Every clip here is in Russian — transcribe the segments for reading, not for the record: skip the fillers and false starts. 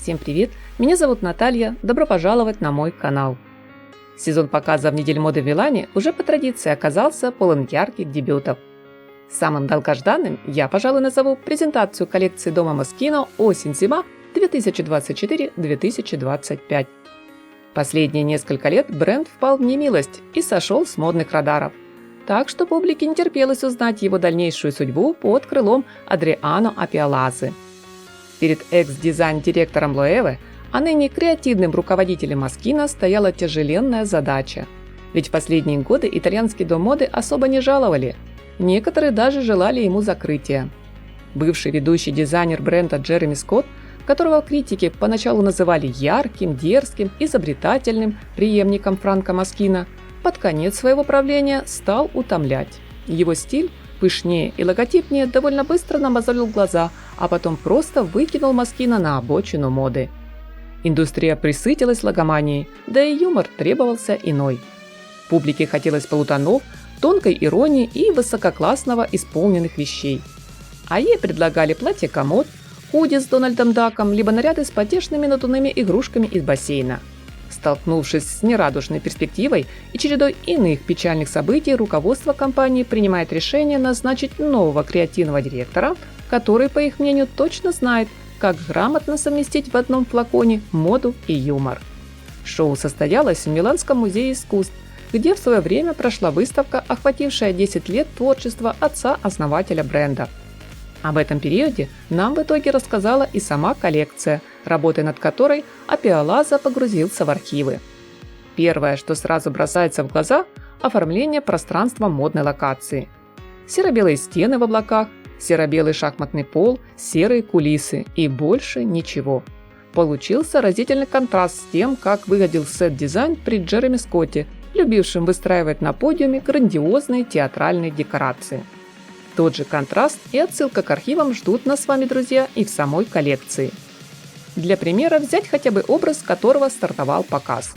Всем привет! Меня зовут Наталья, добро пожаловать на мой канал. Сезон показа в неделе моды в Милане уже по традиции оказался полон ярких дебютов. Самым долгожданным я, пожалуй, назову презентацию коллекции дома Moschino осень-зима 2024-2025. Последние несколько лет бренд впал в немилость и сошел с модных радаров. Так что публике не терпелось узнать его дальнейшую судьбу под крылом Адриано Апиолазы. Перед экс-дизайн-директором Loewe, а ныне креативным руководителем Moschino, стояла тяжеленная задача. Ведь в последние годы итальянский дом моды особо не жаловали. Некоторые даже желали ему закрытия. Бывший ведущий дизайнер бренда Джереми Скотт, которого критики поначалу называли ярким, дерзким, изобретательным преемником Франко Moschino, под конец своего правления стал утомлять. Его стиль, пышнее и логотипнее, довольно быстро намазолил глаза, а потом просто выкинул Moschino на обочину моды. Индустрия пресытилась логоманией, да и юмор требовался иной. Публике хотелось полутонов, тонкой иронии и высококлассного исполненных вещей. А ей предлагали платье-комод, худи с Дональдом Даком, либо наряды с потешными надувными игрушками из бассейна. Столкнувшись с нерадужной перспективой и чередой иных печальных событий, руководство компании принимает решение назначить нового креативного директора, который, по их мнению, точно знает, как грамотно совместить в одном флаконе моду и юмор. Шоу состоялось в Миланском музее искусств, где в свое время прошла выставка, охватившая 10 лет творчества отца-основателя бренда. Об этом периоде нам в итоге рассказала и сама коллекция, работой над которой Апиолаза погрузился в архивы. Первое, что сразу бросается в глаза – оформление пространства модной локации. Серо-белые стены в облаках, серо-белый шахматный пол, серые кулисы и больше ничего. Получился разительный контраст с тем, как выглядел сет-дизайн при Джереми Скотте, любившем выстраивать на подиуме грандиозные театральные декорации. Тот же контраст и отсылка к архивам ждут нас с вами, друзья, и в самой коллекции. Для примера взять хотя бы образ, с которого стартовал показ.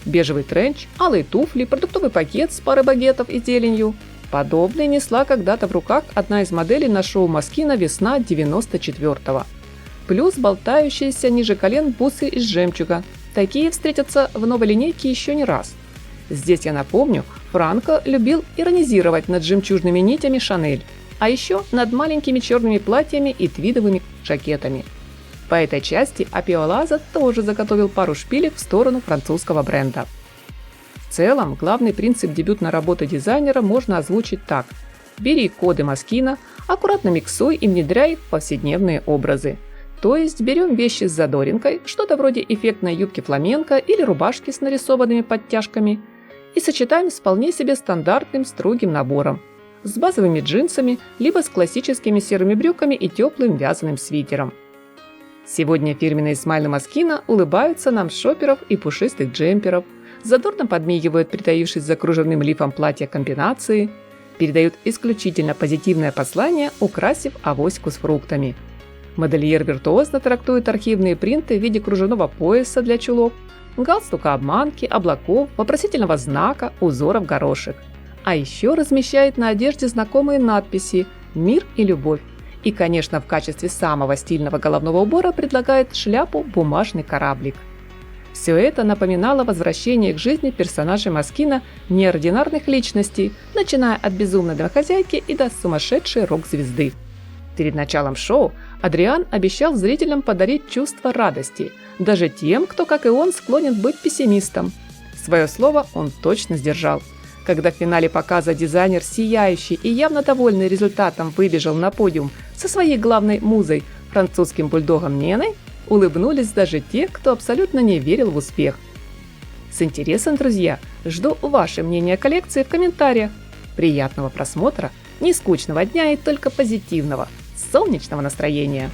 Бежевый тренч, алые туфли, продуктовый пакет с парой багетов и зеленью. Подобный несла когда-то в руках одна из моделей на шоу Moschino весна 94-го. Плюс болтающиеся ниже колен бусы из жемчуга. Такие встретятся в новой линейке еще не раз. Здесь я напомню, Франко любил иронизировать над жемчужными нитями Шанель, а еще над маленькими черными платьями и твидовыми жакетами. По этой части Апиолаза тоже заготовил пару шпилек в сторону французского бренда. В целом, главный принцип дебютной работы дизайнера можно озвучить так. Бери коды Moschino, аккуратно миксуй и внедряй в повседневные образы. То есть берем вещи с задоринкой, что-то вроде эффектной юбки фламенко или рубашки с нарисованными подтяжками, и сочетаем с вполне себе стандартным строгим набором, с базовыми джинсами, либо с классическими серыми брюками и теплым вязаным свитером. Сегодня фирменные смайлы Moschino улыбаются нам с шоперов и пушистых джемперов, задорно подмигивают, притаившись за кружевным лифом платья комбинации, передают исключительно позитивное послание, украсив авоську с фруктами. Модельер виртуозно трактует архивные принты в виде кружевного пояса для чулок, галстука-обманки, облаков, вопросительного знака, узоров горошек. А еще размещает на одежде знакомые надписи «Мир и любовь». И, конечно, в качестве самого стильного головного убора предлагает шляпу «Бумажный кораблик». Все это напоминало возвращение к жизни персонажей Moschino неординарных личностей, начиная от безумной домохозяйки и до сумасшедшей рок-звезды. Перед началом шоу Адриан обещал зрителям подарить чувство радости, даже тем, кто, как и он, склонен быть пессимистом. Свое слово он точно сдержал. Когда в финале показа дизайнер, сияющий и явно довольный результатом, выбежал на подиум со своей главной музой, французским бульдогом Неной, улыбнулись даже те, кто абсолютно не верил в успех. С интересом, друзья, жду ваше мнение о коллекции в комментариях. Приятного просмотра, нескучного дня и только позитивного, солнечного настроения!